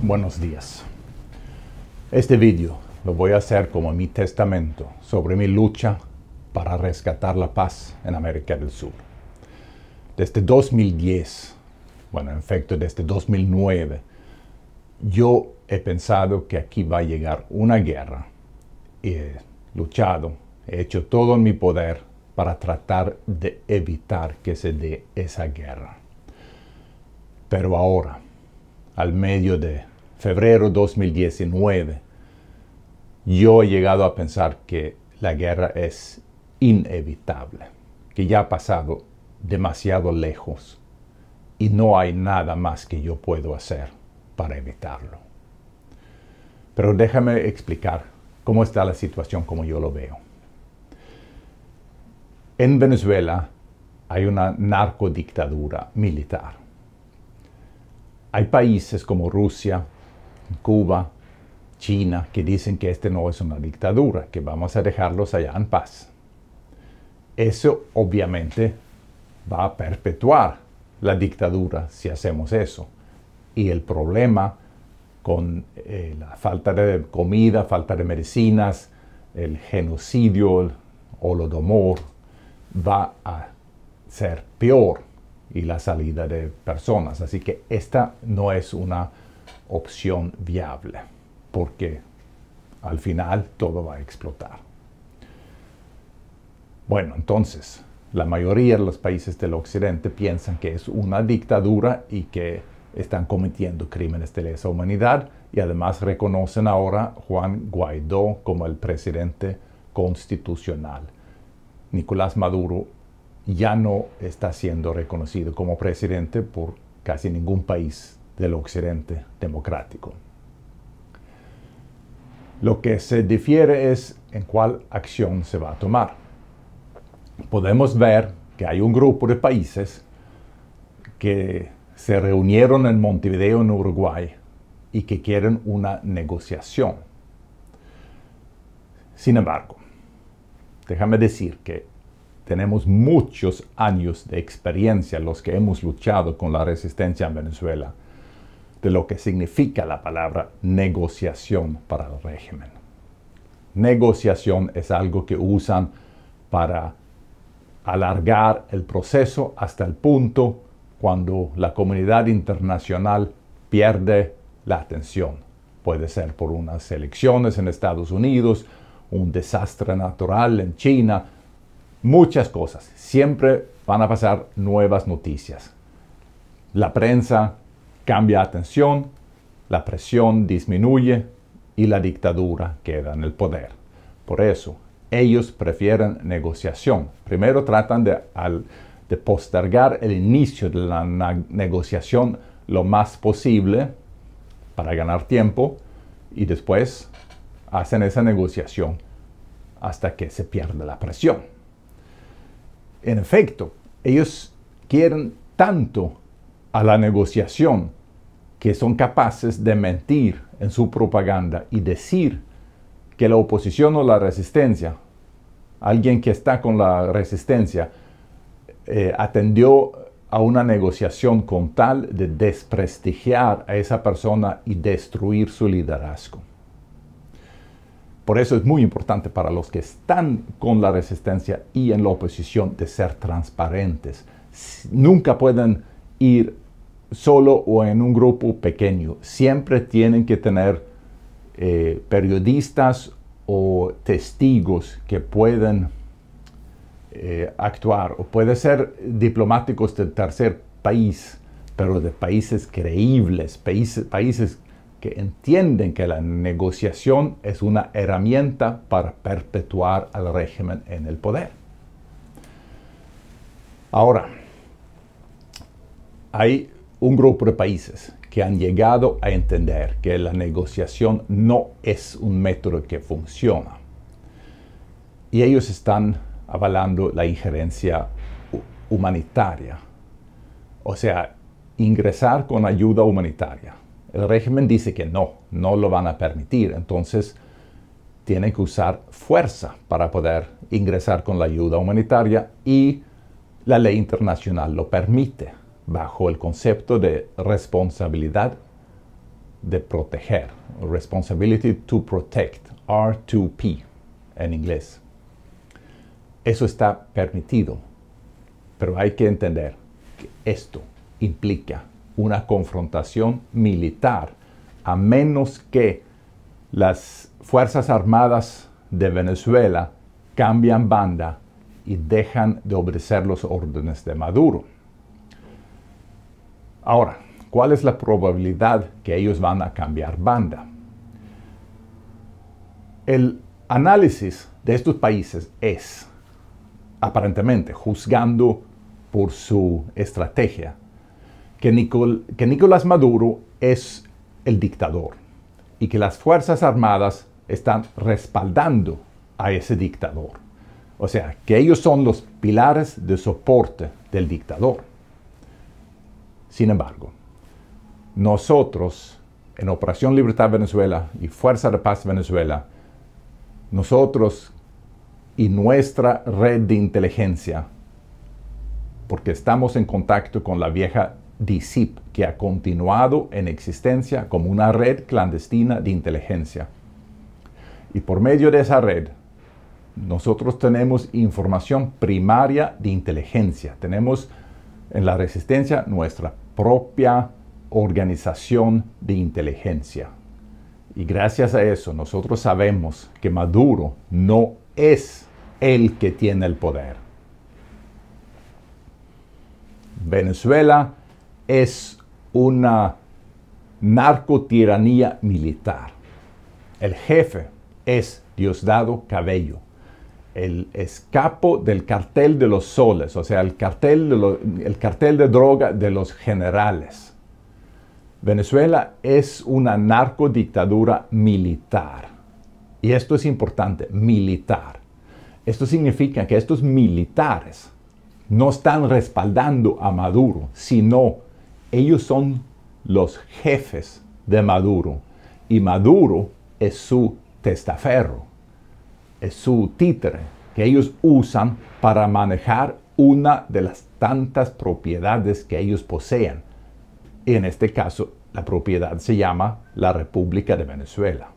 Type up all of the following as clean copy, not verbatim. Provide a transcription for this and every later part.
Buenos días. Este vídeo lo voy a hacer como mi testamento sobre mi lucha para rescatar la paz en América del Sur. Desde 2010, en efecto desde 2009, yo he pensado que aquí va a llegar una guerra. Y he luchado, he hecho todo en mi poder para tratar de evitar que se dé esa guerra. Pero ahora, al medio de febrero 2019, yo he llegado a pensar que la guerra es inevitable, que ya ha pasado demasiado lejos y no hay nada más que yo puedo hacer para evitarlo. Pero déjame explicar cómo está la situación como yo lo veo. En Venezuela hay una narcodictadura militar. Hay países como Rusia, Cuba, China, que dicen que este no es una dictadura, que vamos a dejarlos allá en paz. Eso obviamente va a perpetuar la dictadura si hacemos eso. Y el problema con la falta de comida, falta de medicinas, el genocidio, el holodomor, va a ser peor y la salida de personas. Así que esta no es una opción viable, porque al final todo va a explotar. Bueno, entonces, la mayoría de los países del occidente piensan que es una dictadura y que están cometiendo crímenes de lesa humanidad, y además reconocen ahora a Juan Guaidó como el presidente constitucional. Nicolás Maduro ya no está siendo reconocido como presidente por casi ningún país del occidente democrático. Lo que se difiere es en cuál acción se va a tomar. Podemos ver que hay un grupo de países que se reunieron en Montevideo, en Uruguay, y que quieren una negociación. Sin embargo, déjame decir que tenemos muchos años de experiencia los que hemos luchado con la resistencia en Venezuela, de lo que significa la palabra negociación para el régimen. Negociación es algo que usan para alargar el proceso hasta el punto cuando la comunidad internacional pierde la atención. Puede ser por unas elecciones en Estados Unidos, un desastre natural en China, muchas cosas. Siempre van a pasar nuevas noticias. La prensa cambia atención, la presión disminuye y la dictadura queda en el poder. Por eso, ellos prefieren negociación. Primero tratan de postergar el inicio de la negociación lo más posible para ganar tiempo, y después hacen esa negociación hasta que se pierde la presión. En efecto, ellos quieren tanto a la negociación que son capaces de mentir en su propaganda y decir que la oposición o la resistencia, alguien que está con la resistencia, atendió a una negociación con tal de desprestigiar a esa persona y destruir su liderazgo. Por eso es muy importante para los que están con la resistencia y en la oposición de ser transparentes. Nunca pueden ir solo o en un grupo pequeño. Siempre tienen que tener periodistas o testigos que pueden actuar, o puede ser diplomáticos del tercer país, pero de países creíbles, países que entienden que la negociación es una herramienta para perpetuar al régimen en el poder. Ahora, hay un grupo de países que han llegado a entender que la negociación no es un método que funciona. Y ellos están avalando la injerencia humanitaria. O sea, ingresar con ayuda humanitaria. El régimen dice que no lo van a permitir. Entonces, tienen que usar fuerza para poder ingresar con la ayuda humanitaria, y la ley internacional lo permite, bajo el concepto de responsabilidad de proteger, Responsibility to Protect, R2P en inglés. Eso está permitido, pero hay que entender que esto implica una confrontación militar, a menos que las Fuerzas Armadas de Venezuela cambian banda y dejan de obedecer los órdenes de Maduro. Ahora, ¿cuál es la probabilidad que ellos van a cambiar banda? El análisis de estos países es, aparentemente, juzgando por su estrategia, que Nicolás Maduro es el dictador y que las Fuerzas Armadas están respaldando a ese dictador. O sea, que ellos son los pilares de soporte del dictador. Sin embargo, nosotros, en Operación Libertad Venezuela y Fuerza de Paz Venezuela, nosotros y nuestra red de inteligencia, porque estamos en contacto con la vieja DICIP, que ha continuado en existencia como una red clandestina de inteligencia. Y por medio de esa red, nosotros tenemos información primaria de inteligencia. Tenemos en la resistencia nuestra propia organización de inteligencia. Y gracias a eso nosotros sabemos que Maduro no es el que tiene el poder. Venezuela es una narcotiranía militar. El jefe es Diosdado Cabello, el escapo del cartel de los soles, o sea, el cartel de droga de los generales. Venezuela es una narcodictadura militar. Y esto es importante, militar. Esto significa que estos militares no están respaldando a Maduro, sino ellos son los jefes de Maduro. Y Maduro es su testaferro, es su títere que ellos usan para manejar una de las tantas propiedades que ellos poseen. Y en este caso, la propiedad se llama la República de Venezuela.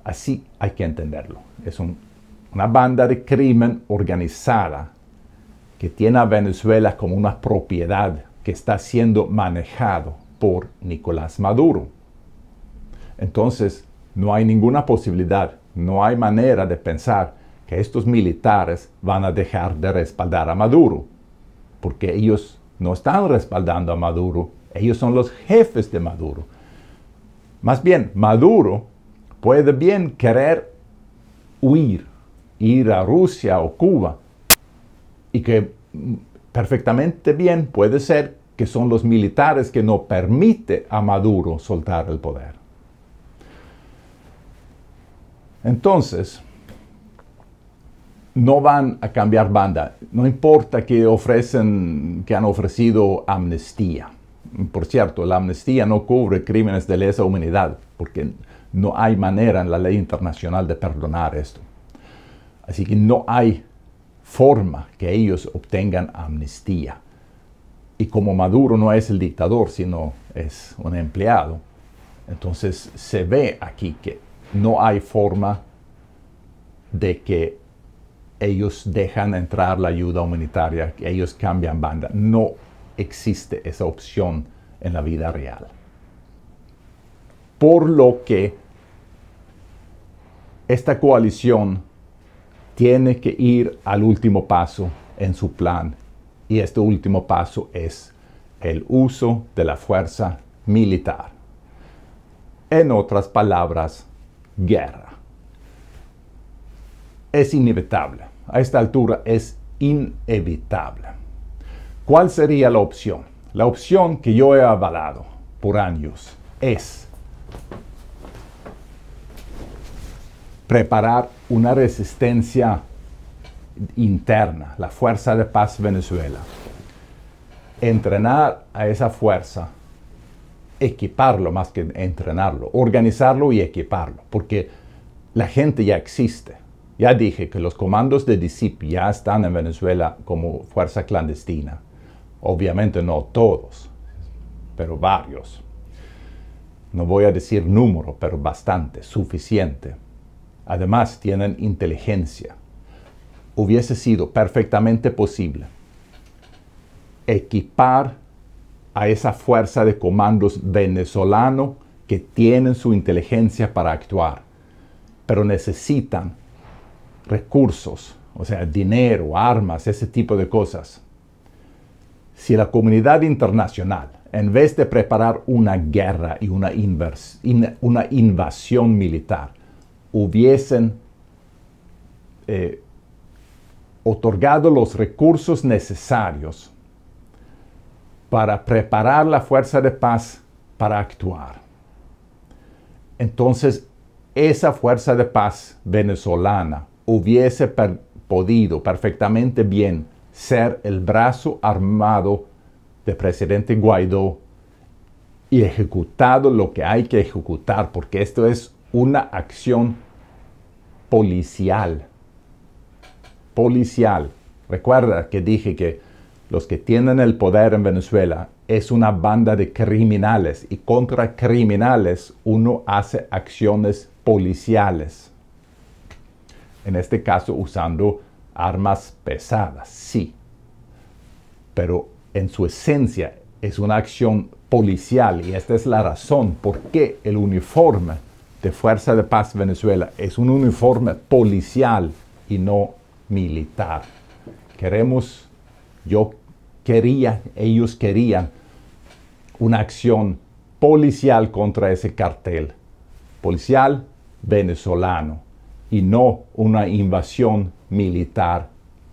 Así hay que entenderlo. Es una banda de crimen organizada que tiene a Venezuela como una propiedad que está siendo manejado por Nicolás Maduro. Entonces, no hay ninguna posibilidad, no hay manera de pensar que estos militares van a dejar de respaldar a Maduro, porque ellos no están respaldando a Maduro, ellos son los jefes de Maduro. Más bien, Maduro puede bien querer huir, ir a Rusia o Cuba, y que perfectamente bien puede ser que son los militares que no permiten a Maduro soltar el poder. Entonces, no van a cambiar banda. No importa que han ofrecido amnistía. Por cierto, la amnistía no cubre crímenes de lesa humanidad, porque no hay manera en la ley internacional de perdonar esto. Así que no hay forma que ellos obtengan amnistía. Y como Maduro no es el dictador, sino es un empleado, entonces se ve aquí que no hay forma de que ellos dejan entrar la ayuda humanitaria, que ellos cambian banda. No existe esa opción en la vida real. Por lo que esta coalición tiene que ir al último paso en su plan. Y este último paso es el uso de la fuerza militar. En otras palabras, guerra. Es inevitable. A esta altura es inevitable. ¿Cuál sería la opción? La opción que yo he avalado por años es preparar una resistencia interna, la Fuerza de Paz Venezuela. Entrenar a esa fuerza, equiparlo más que entrenarlo, organizarlo y equiparlo, porque la gente ya existe. Ya dije que los comandos de DICIP ya están en Venezuela como fuerza clandestina. Obviamente no todos, pero varios. No voy a decir número, pero bastante, suficiente. Además, tienen inteligencia. Hubiese sido perfectamente posible equipar a esa fuerza de comandos venezolano que tienen su inteligencia para actuar, pero necesitan recursos, o sea, dinero, armas, ese tipo de cosas. Si la comunidad internacional, en vez de preparar una guerra y una invasión militar, hubiesen otorgado los recursos necesarios para preparar la fuerza de paz para actuar, entonces esa fuerza de paz venezolana hubiese podido perfectamente bien ser el brazo armado del presidente Guaidó y ejecutado lo que hay que ejecutar, porque esto es una acción policial. Recuerda que dije que los que tienen el poder en Venezuela es una banda de criminales y contra criminales uno hace acciones policiales. En este caso usando armas pesadas, sí. Pero en su esencia es una acción policial y esta es la razón por qué el uniforme de Fuerza de Paz Venezuela es un uniforme policial y no militar. Ellos querían una acción policial contra ese cartel, policial venezolano, y no una invasión militar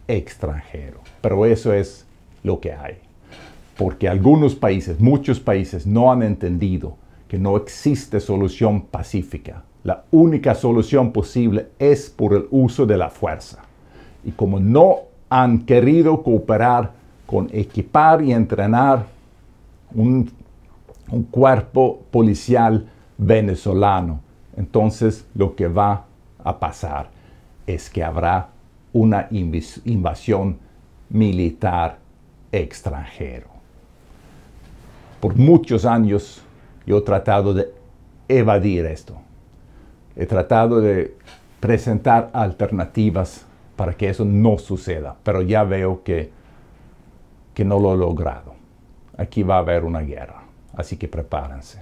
extranjero. Pero eso es lo que hay. Porque muchos países no han entendido que no existe solución pacífica. La única solución posible es por el uso de la fuerza. Y como no han querido cooperar con equipar y entrenar un cuerpo policial venezolano, entonces lo que va a pasar es que habrá una invasión militar extranjero. Por muchos años yo he tratado de evadir esto. He tratado de presentar alternativas para que eso no suceda, pero ya veo que no lo he logrado. Aquí va a haber una guerra, así que prepárense.